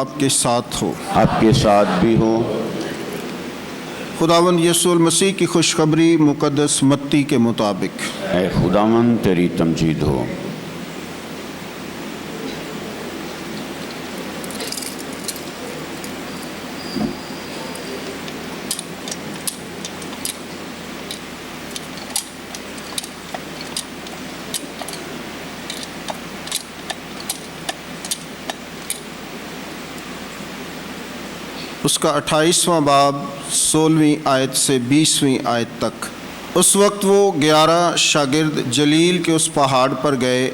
آپ کے ساتھ ہو۔ آپ کے ساتھ بھی ہو۔ خداوند یسوع المسیح کی خوشخبری مقدس متی کے مطابق۔ اے خداوند تیری تمجید ہو۔ اس کا 28واں باب 16ویں آیت سے 20ویں آیت تک۔ اس وقت وہ 11 شاگرد جلیل کے اس پہاڑ پر گئے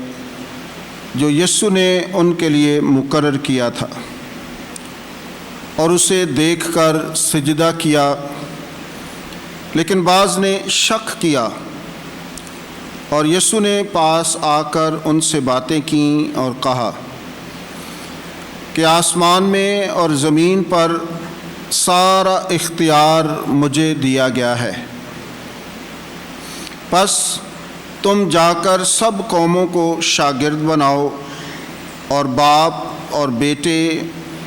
جو یسوع نے ان کے لیے مقرر کیا تھا، اور اسے دیکھ کر سجدہ کیا، لیکن بعض نے شک کیا۔ اور یسوع نے پاس آ کر ان سے باتیں کیں اور کہا کہ آسمان میں اور زمین پر سارا اختیار مجھے دیا گیا ہے، پس تم جا کر سب قوموں کو شاگرد بناؤ اور باپ اور بیٹے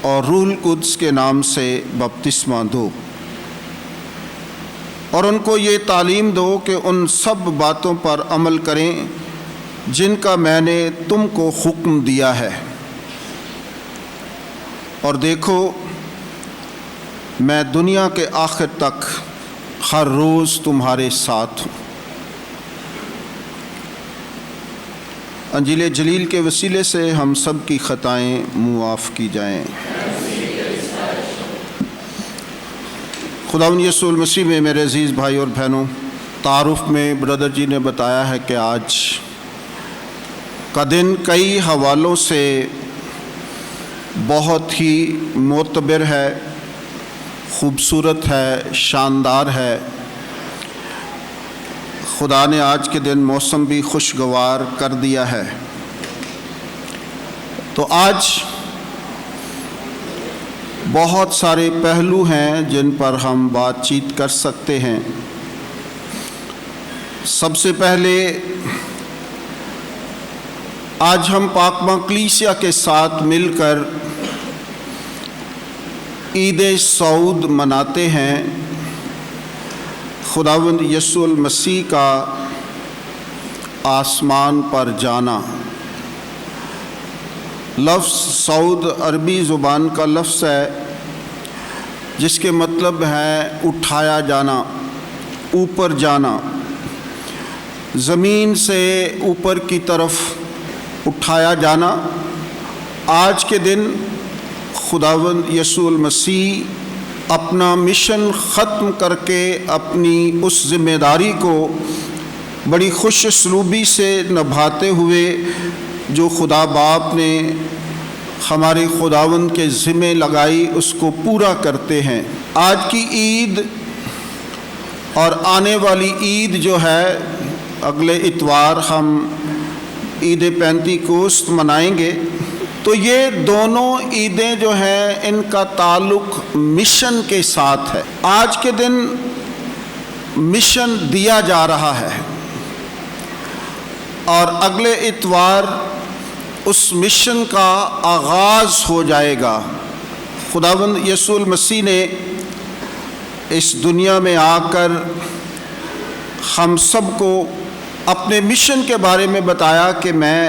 اور روح القدس کے نام سے بپتسمہ دو، اور ان کو یہ تعلیم دو کہ ان سب باتوں پر عمل کریں جن کا میں نے تم کو حکم دیا ہے، اور دیکھو میں دنیا کے آخر تک ہر روز تمہارے ساتھ ہوں۔ انجیل جلیل کے وسیلے سے ہم سب کی خطائیں معاف کی جائیں۔ خداوند یسوع المسیح میں میرے عزیز بھائی اور بہنوں، تعارف میں برادر جی نے بتایا ہے کہ آج کا دن کئی حوالوں سے بہت ہی معتبر ہے، خوبصورت ہے، شاندار ہے۔ خدا نے آج کے دن موسم بھی خوشگوار کر دیا ہے۔ تو آج بہت سارے پہلو ہیں جن پر ہم بات چیت کر سکتے ہیں۔ سب سے پہلے آج ہم پاک کلیسیا کے ساتھ مل کر عید سعود مناتے ہیں، خداوند یسوع المسیح کا آسمان پر جانا۔ لفظ سعود عربی زبان کا لفظ ہے جس کے مطلب ہے اٹھایا جانا، اوپر جانا، زمین سے اوپر کی طرف اٹھایا جانا۔ آج کے دن خداوند یسوع المسیح اپنا مشن ختم کر کے اپنی اس ذمہ داری کو بڑی خوش اسلوبی سے نبھاتے ہوئے جو خدا باپ نے ہمارے خداوند کے ذمہ لگائی اس کو پورا کرتے ہیں۔ آج کی عید اور آنے والی عید جو ہے، اگلے اتوار ہم عید پینتیکوست منائیں گے، تو یہ دونوں عیدیں جو ہیں ان کا تعلق مشن کے ساتھ ہے۔ آج کے دن مشن دیا جا رہا ہے اور اگلے اتوار اس مشن کا آغاز ہو جائے گا۔ خداوند یسوع المسیح نے اس دنیا میں آ کر ہم سب کو اپنے مشن کے بارے میں بتایا کہ میں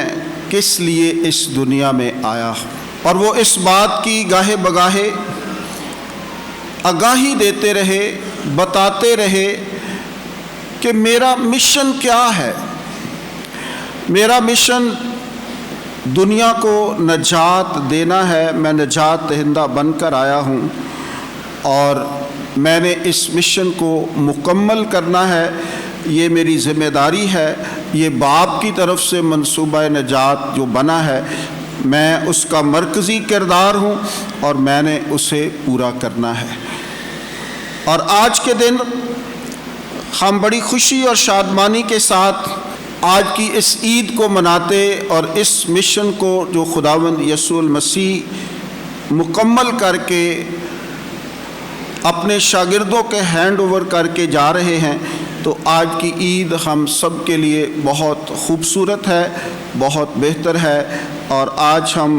کس لیے اس دنیا میں آیا ہوں، اور وہ اس بات کی گاہے بگاہے آگاہی دیتے رہے، بتاتے رہے کہ میرا مشن کیا ہے۔ میرا مشن دنیا کو نجات دینا ہے، میں نجات دہندہ بن کر آیا ہوں، اور میں نے اس مشن کو مکمل کرنا ہے۔ یہ میری ذمہ داری ہے، یہ باپ کی طرف سے منصوبہ نجات جو بنا ہے، میں اس کا مرکزی کردار ہوں اور میں نے اسے پورا کرنا ہے۔ اور آج کے دن ہم بڑی خوشی اور شادمانی کے ساتھ آج کی اس عید کو مناتے اور اس مشن کو جو خداوند یسوع المسیح مکمل کر کے اپنے شاگردوں کے ہینڈ اوور کر کے جا رہے ہیں، تو آج کی عید ہم سب کے لیے بہت خوبصورت ہے، بہت بہتر ہے، اور آج ہم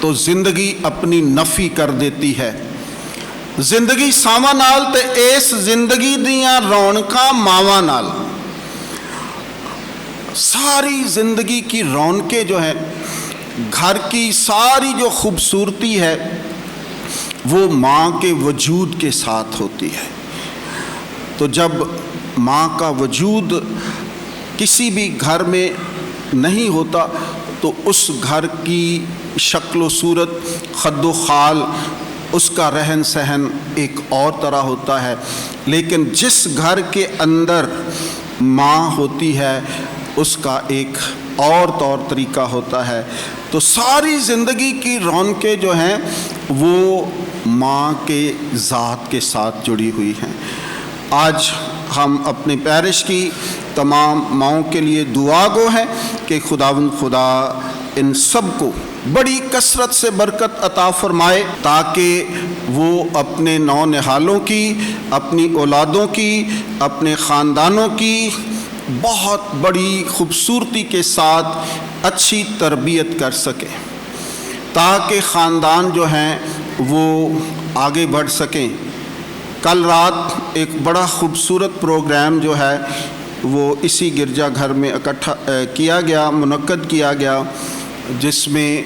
تو زندگی اپنی نفی کر دیتی ہے۔ زندگی ساواں نال تے اس زندگی دیاں رونقاں ماواں نال۔ ساری زندگی کی رونقیں جو ہیں، گھر کی ساری جو خوبصورتی ہے وہ ماں کے وجود کے ساتھ ہوتی ہے۔ تو جب ماں کا وجود کسی بھی گھر میں نہیں ہوتا تو اس گھر کی شکل و صورت، خد و خال، اس کا رہن سہن ایک اور طرح ہوتا ہے۔ لیکن جس گھر کے اندر ماں ہوتی ہے اس کا ایک اور طور طریقہ ہوتا ہے۔ تو ساری زندگی کی رونقیں جو ہیں وہ ماں کے ذات کے ساتھ جڑی ہوئی ہیں۔ آج ہم اپنے پیرش کی تمام ماؤں کے لیے دعا گو ہیں کہ خداوند خدا ان سب کو بڑی کثرت سے برکت عطا فرمائے، تاکہ وہ اپنے نونہالوں کی، اپنی اولادوں کی، اپنے خاندانوں کی بہت بڑی خوبصورتی کے ساتھ اچھی تربیت کر سکیں، تاکہ خاندان جو ہیں وہ آگے بڑھ سکیں۔ کل رات ایک بڑا خوبصورت پروگرام جو ہے وہ اسی گرجا گھر میں منعقد کیا گیا، جس میں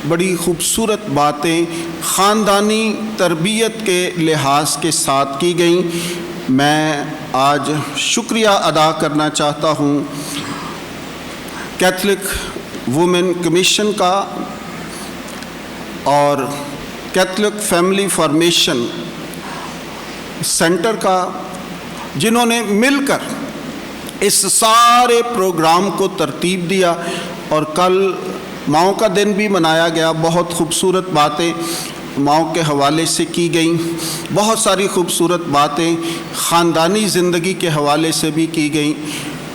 بڑی خوبصورت باتیں خاندانی تربیت کے لحاظ کے ساتھ کی گئیں۔ میں آج شکریہ ادا کرنا چاہتا ہوں کیتھولک وومن کمیشن کا اور کیتھولک فیملی فارمیشن سینٹر کا، جنہوں نے مل کر اس سارے پروگرام کو ترتیب دیا۔ اور کل ماؤں کا دن بھی منایا گیا، بہت خوبصورت باتیں ماؤں کے حوالے سے کی گئیں، بہت ساری خوبصورت باتیں خاندانی زندگی کے حوالے سے بھی کی گئیں۔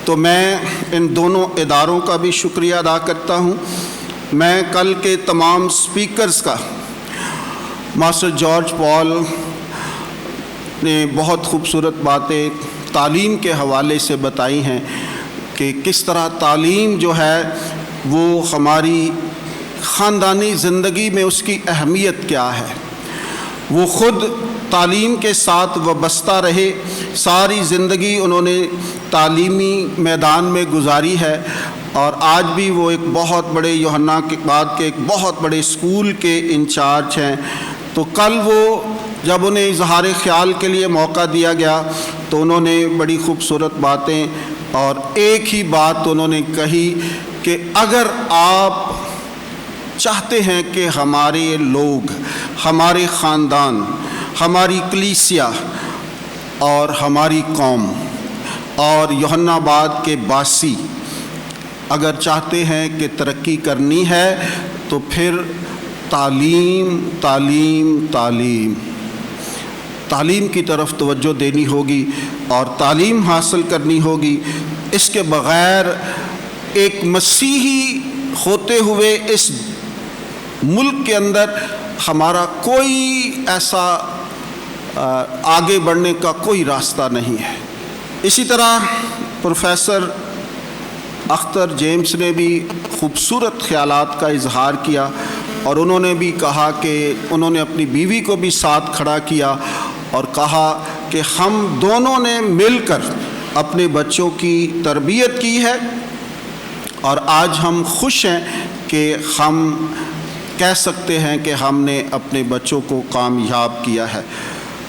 تو میں ان دونوں اداروں کا بھی شکریہ ادا کرتا ہوں۔ میں کل کے تمام سپیکرز کا، ماسٹر جارج پال نے بہت خوبصورت باتیں تعلیم کے حوالے سے بتائی ہیں کہ کس طرح تعلیم جو ہے وہ ہماری خاندانی زندگی میں اس کی اہمیت کیا ہے۔ وہ خود تعلیم کے ساتھ وابستہ رہے، ساری زندگی انہوں نے تعلیمی میدان میں گزاری ہے، اور آج بھی وہ ایک بہت بڑے یوحنا کے بعد کے ایک بہت بڑے اسکول کے انچارج ہیں۔ تو کل وہ جب انہیں اظہار خیال کے لیے موقع دیا گیا تو انہوں نے بڑی خوبصورت باتیں، اور ایک ہی بات انہوں نے کہی کہ اگر آپ چاہتے ہیں کہ ہمارے لوگ، ہمارے خاندان، ہماری کلیسیا اور ہماری قوم اور یوحنا آباد کے باسی اگر چاہتے ہیں کہ ترقی کرنی ہے تو پھر تعلیم تعلیم تعلیم تعلیم کی طرف توجہ دینی ہوگی اور تعلیم حاصل کرنی ہوگی۔ اس کے بغیر ایک مسیحی ہوتے ہوئے اس ملک کے اندر ہمارا کوئی ایسا آگے بڑھنے کا کوئی راستہ نہیں ہے۔ اسی طرح پروفیسر اختر جیمز نے بھی خوبصورت خیالات کا اظہار کیا، اور انہوں نے بھی کہا کہ انہوں نے اپنی بیوی کو بھی ساتھ کھڑا کیا اور کہا کہ ہم دونوں نے مل کر اپنے بچوں کی تربیت کی ہے، اور آج ہم خوش ہیں کہ ہم کہہ سکتے ہیں کہ ہم نے اپنے بچوں کو کامیاب کیا ہے۔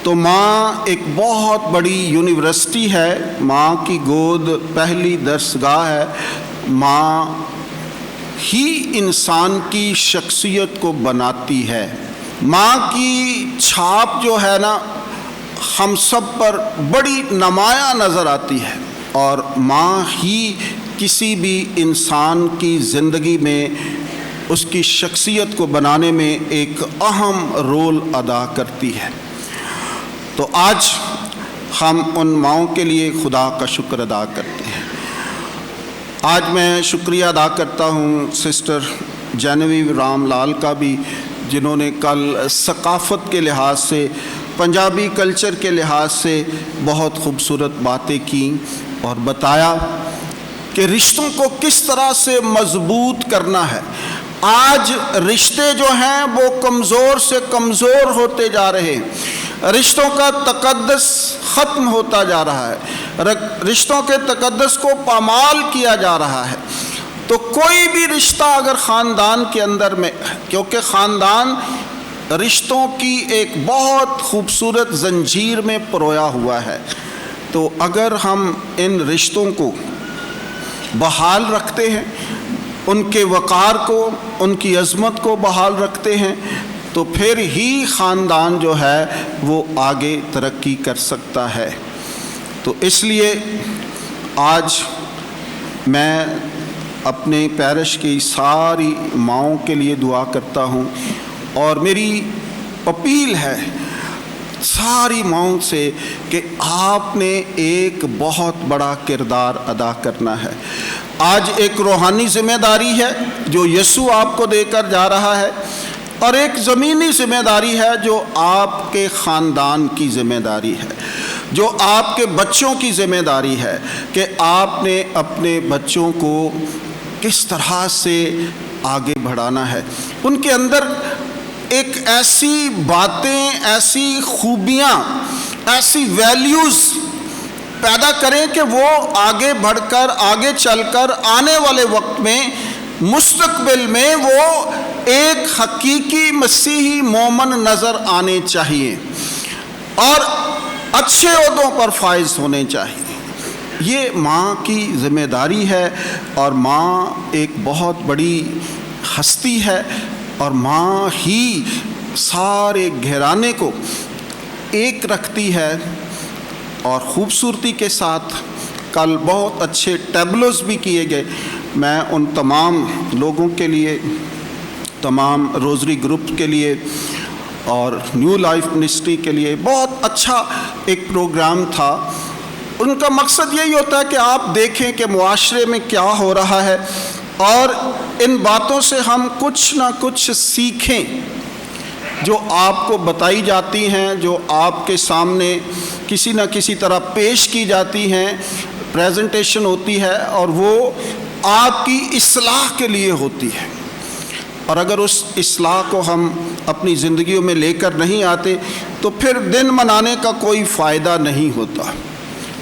تو ماں ایک بہت بڑی یونیورسٹی ہے، ماں کی گود پہلی درسگاہ ہے۔ ماں ہی انسان کی شخصیت کو بناتی ہے۔ ماں کی چھاپ جو ہے نا ہم سب پر بڑی نمایاں نظر آتی ہے، اور ماں ہی کسی بھی انسان کی زندگی میں اس کی شخصیت کو بنانے میں ایک اہم رول ادا کرتی ہے۔ تو آج ہم ان ماؤں کے لیے خدا کا شکر ادا کرتے ہیں۔ آج میں شکریہ ادا کرتا ہوں سسٹر جینوی رام لال کا بھی، جنہوں نے کل ثقافت کے لحاظ سے، پنجابی کلچر کے لحاظ سے بہت خوبصورت باتیں کیں اور بتایا کہ رشتوں کو کس طرح سے مضبوط کرنا ہے، آج رشتے جو ہیں وہ کمزور سے کمزور ہوتے جا رہے ہیں، رشتوں کا تقدس ختم ہوتا جا رہا ہے، رشتوں کے تقدس کو پامال کیا جا رہا ہے۔ تو کوئی بھی رشتہ اگر خاندان کے اندر میں، کیونکہ خاندان رشتوں کی ایک بہت خوبصورت زنجیر میں پرویا ہوا ہے، تو اگر ہم ان رشتوں کو بحال رکھتے ہیں، ان کے وقار کو، ان کی عظمت کو بحال رکھتے ہیں، تو پھر ہی خاندان جو ہے وہ آگے ترقی کر سکتا ہے۔ تو اس لیے آج میں اپنے پیرش کی ساری ماؤں کے لیے دعا کرتا ہوں، اور میری اپیل ہے ساری ماؤں سے کہ آپ نے ایک بہت بڑا کردار ادا کرنا ہے۔ آج ایک روحانی ذمہ داری ہے جو یسوع آپ کو دے کر جا رہا ہے، اور ایک زمینی ذمہ داری ہے جو آپ کے خاندان کی ذمہ داری ہے، جو آپ کے بچوں کی ذمہ داری ہے کہ آپ نے اپنے بچوں کو کس طرح سے آگے بڑھانا ہے، ان کے اندر ایک ایسی باتیں، ایسی خوبیاں، ایسی ویلیوز پیدا کریں کہ وہ آگے بڑھ کر، آگے چل کر آنے والے وقت میں، مستقبل میں وہ ایک حقیقی مسیحی مومن نظر آنے چاہیے اور اچھے عہدوں پر فائز ہونے چاہیے۔ یہ ماں کی ذمہ داری ہے، اور ماں ایک بہت بڑی ہستی ہے، اور ماں ہی سارے گھرانے کو ایک رکھتی ہے۔ اور خوبصورتی کے ساتھ کل بہت اچھے ٹیبلوز بھی کیے گئے، میں ان تمام لوگوں کے لیے، تمام روزری گروپ کے لیے اور نیو لائف منسٹری کے لیے بہت اچھا ایک پروگرام تھا۔ ان کا مقصد یہی ہوتا ہے کہ آپ دیکھیں کہ معاشرے میں کیا ہو رہا ہے، اور ان باتوں سے ہم کچھ نہ کچھ سیکھیں جو آپ کو بتائی جاتی ہیں، جو آپ کے سامنے کسی نہ کسی طرح پیش کی جاتی ہیں، پریزنٹیشن ہوتی ہے، اور وہ آپ کی اصلاح کے لیے ہوتی ہے۔ اور اگر اس اصلاح کو ہم اپنی زندگیوں میں لے کر نہیں آتے تو پھر دن منانے کا کوئی فائدہ نہیں ہوتا۔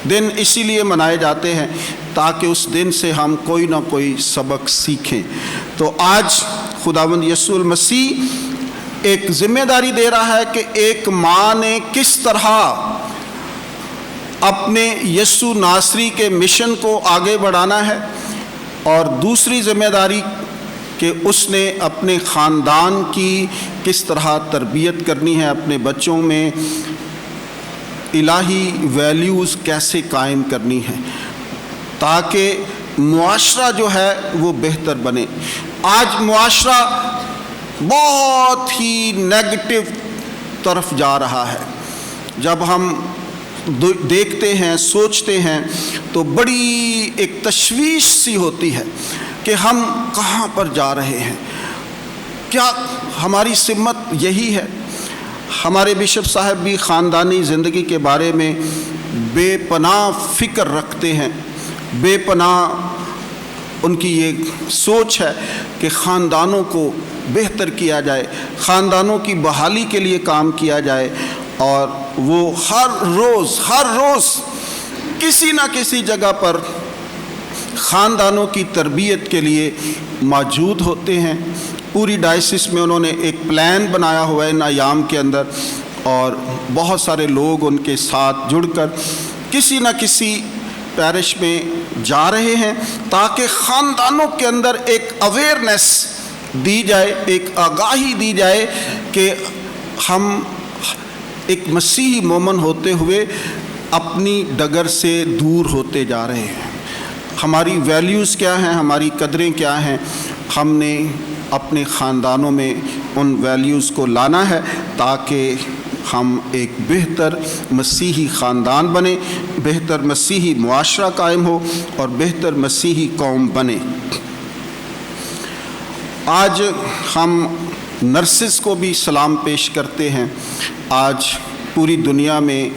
دن اسی لیے منائے جاتے ہیں تاکہ اس دن سے ہم کوئی نہ کوئی سبق سیکھیں۔ تو آج خداوند یسوع المسیح ایک ذمہ داری دے رہا ہے کہ ایک ماں نے کس طرح اپنے یسوع ناصری کے مشن کو آگے بڑھانا ہے، اور دوسری ذمہ داری کہ اس نے اپنے خاندان کی کس طرح تربیت کرنی ہے، اپنے بچوں میں الہی ویلیوز کیسے قائم کرنی ہے تاکہ معاشرہ جو ہے وہ بہتر بنے۔ آج معاشرہ بہت ہی نیگیٹو طرف جا رہا ہے۔ جب ہم دیکھتے ہیں، سوچتے ہیں تو بڑی ایک تشویش سی ہوتی ہے کہ ہم کہاں پر جا رہے ہیں، کیا ہماری سمت یہی ہے؟ ہمارے بشپ صاحب بھی خاندانی زندگی کے بارے میں بے پناہ فکر رکھتے ہیں، بے پناہ ان کی یہ سوچ ہے کہ خاندانوں کو بہتر کیا جائے، خاندانوں کی بحالی کے لیے کام کیا جائے، اور وہ ہر روز کسی نہ کسی جگہ پر خاندانوں کی تربیت کے لیے موجود ہوتے ہیں۔ پوری ڈائسس میں انہوں نے ایک پلان بنایا ہوا ہے ان ایام کے اندر، اور بہت سارے لوگ ان کے ساتھ جڑ کر کسی نہ کسی پیرش میں جا رہے ہیں تاکہ خاندانوں کے اندر ایک اویئرنیس دی جائے، ایک آگاہی دی جائے کہ ہم ایک مسیحی مومن ہوتے ہوئے اپنی ڈگر سے دور ہوتے جا رہے ہیں۔ ہماری ویلیوز کیا ہیں، ہماری قدریں کیا ہیں، ہم نے اپنے خاندانوں میں ان ویلیوز کو لانا ہے تاکہ ہم ایک بہتر مسیحی خاندان بنیں، بہتر مسیحی معاشرہ قائم ہو اور بہتر مسیحی قوم بنے۔ آج ہم نرسز کو بھی سلام پیش کرتے ہیں۔ آج پوری دنیا میں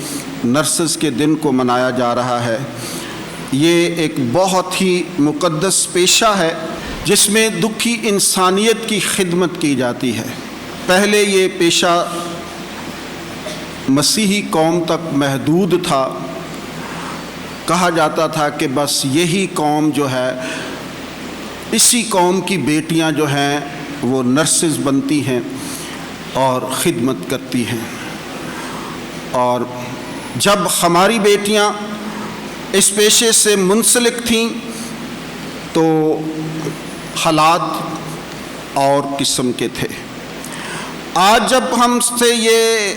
نرسز کے دن کو منایا جا رہا ہے۔ یہ ایک بہت ہی مقدس پیشہ ہے جس میں دکھی انسانیت کی خدمت کی جاتی ہے۔ پہلے یہ پیشہ مسیحی قوم تک محدود تھا، کہا جاتا تھا کہ بس یہی قوم جو ہے، اسی قوم کی بیٹیاں جو ہیں وہ نرسز بنتی ہیں اور خدمت کرتی ہیں، اور جب ہماری بیٹیاں اس پیشے سے منسلک تھیں تو حالات اور قسم کے تھے۔ آج جب ہم سے یہ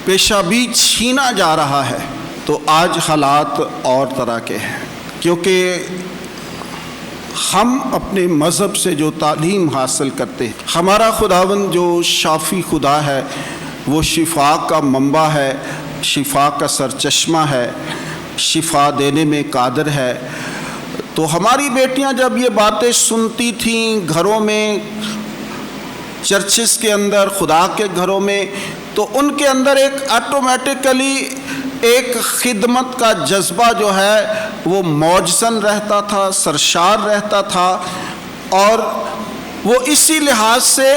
پیشہ بھی چھینا جا رہا ہے تو آج حالات اور طرح کے ہیں، کیونکہ ہم اپنے مذہب سے جو تعلیم حاصل کرتے ہیں، ہمارا خداوند جو شافی خدا ہے، وہ شفا کا منبع ہے، شفا کا سرچشمہ ہے، شفا دینے میں قادر ہے۔ تو ہماری بیٹیاں جب یہ باتیں سنتی تھیں گھروں میں، چرچز کے اندر، خدا کے گھروں میں، تو ان کے اندر ایک آٹومیٹکلی ایک خدمت کا جذبہ جو ہے وہ موجزن رہتا تھا، سرشار رہتا تھا، اور وہ اسی لحاظ سے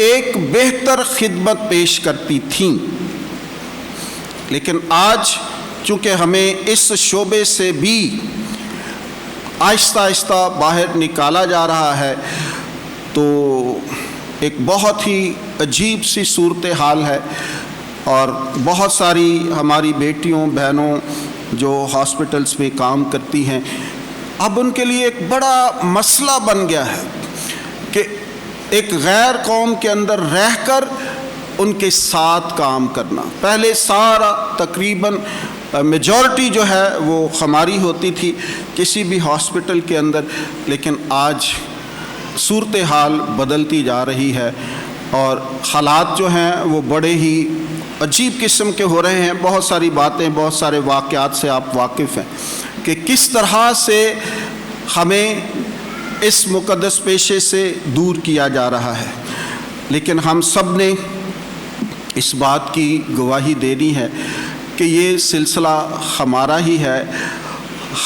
ایک بہتر خدمت پیش کرتی تھیں۔ لیکن آج چونکہ ہمیں اس شعبے سے بھی آہستہ آہستہ باہر نکالا جا رہا ہے، تو ایک بہت ہی عجیب سی صورتحال ہے، اور بہت ساری ہماری بیٹیوں بہنوں جو ہاسپٹلس میں کام کرتی ہیں، اب ان کے لیے ایک بڑا مسئلہ بن گیا ہے کہ ایک غیر قوم کے اندر رہ کر ان کے ساتھ کام کرنا۔ پہلے سارا تقریباً میجورٹی جو ہے وہ ہماری ہوتی تھی کسی بھی ہاسپٹل کے اندر، لیکن آج صورتحال بدلتی جا رہی ہے، اور حالات جو ہیں وہ بڑے ہی عجیب قسم کے ہو رہے ہیں۔ بہت ساری باتیں، بہت سارے واقعات سے آپ واقف ہیں کہ کس طرح سے ہمیں اس مقدس پیشے سے دور کیا جا رہا ہے، لیکن ہم سب نے اس بات کی گواہی دینی ہے کہ یہ سلسلہ ہمارا ہی ہے،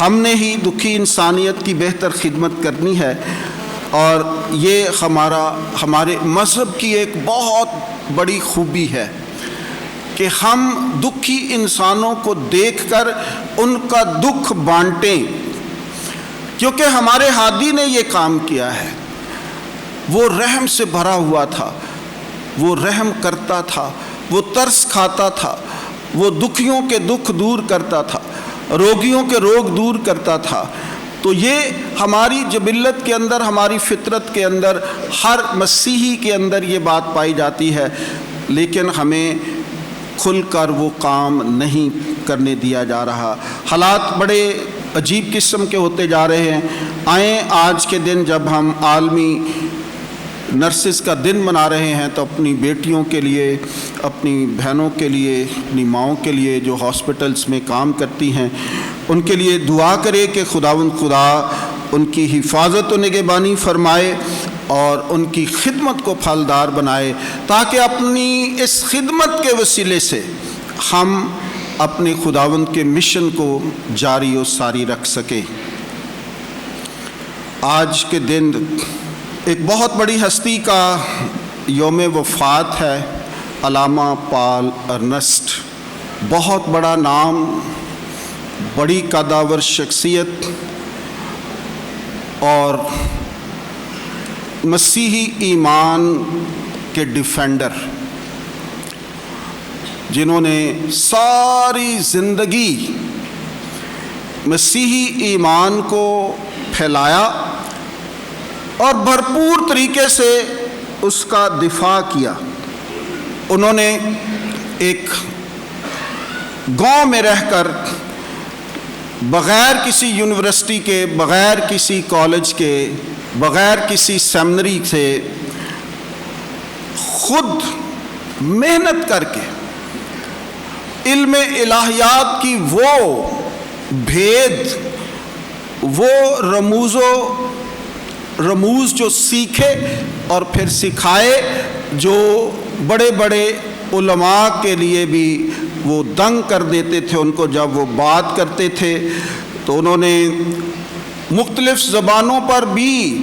ہم نے ہی دکھی انسانیت کی بہتر خدمت کرنی ہے، اور یہ ہمارے مذہب کی ایک بہت بڑی خوبی ہے کہ ہم دکھی انسانوں کو دیکھ کر ان کا دکھ بانٹیں، کیونکہ ہمارے ہادی نے یہ کام کیا ہے۔ وہ رحم سے بھرا ہوا تھا، وہ رحم کرتا تھا، وہ ترس کھاتا تھا، وہ دکھیوں کے دکھ دور کرتا تھا، روگیوں کے روگ دور کرتا تھا۔ تو یہ ہماری جبلت کے اندر، ہماری فطرت کے اندر، ہر مسیحی کے اندر یہ بات پائی جاتی ہے، لیکن ہمیں کھل کر وہ کام نہیں کرنے دیا جا رہا۔ حالات بڑے عجیب قسم کے ہوتے جا رہے ہیں۔ آئیں آج کے دن جب ہم عالمی نرسز کا دن منا رہے ہیں تو اپنی بیٹیوں کے لیے، اپنی بہنوں کے لیے، اپنی ماؤں کے لیے جو ہاسپٹلس میں کام کرتی ہیں، ان کے لیے دعا کرے کہ خداوند خدا ان کی حفاظت و نگہبانی فرمائے اور ان کی خدمت کو پھلدار بنائے، تاکہ اپنی اس خدمت کے وسیلے سے ہم اپنے خداوند کے مشن کو جاری و ساری رکھ سکیں۔ آج کے دن ایک بہت بڑی ہستی کا یوم وفات ہے، علامہ پال ارنسٹ۔ بہت بڑا نام، بڑی قداور شخصیت، اور مسیحی ایمان کے ڈیفینڈر، جنہوں نے ساری زندگی مسیحی ایمان کو پھیلایا اور بھرپور طریقے سے اس کا دفاع کیا۔ انہوں نے ایک گاؤں میں رہ کر، بغیر کسی یونیورسٹی کے، بغیر کسی کالج کے، بغیر کسی سیمنری سے، خود محنت کر کے علم الہیات کی وہ بھید، وہ رموز جو سیکھے اور پھر سکھائے، جو بڑے بڑے علماء کے لیے بھی وہ دنگ کر دیتے تھے ان کو جب وہ بات کرتے تھے۔ تو انہوں نے مختلف زبانوں پر بھی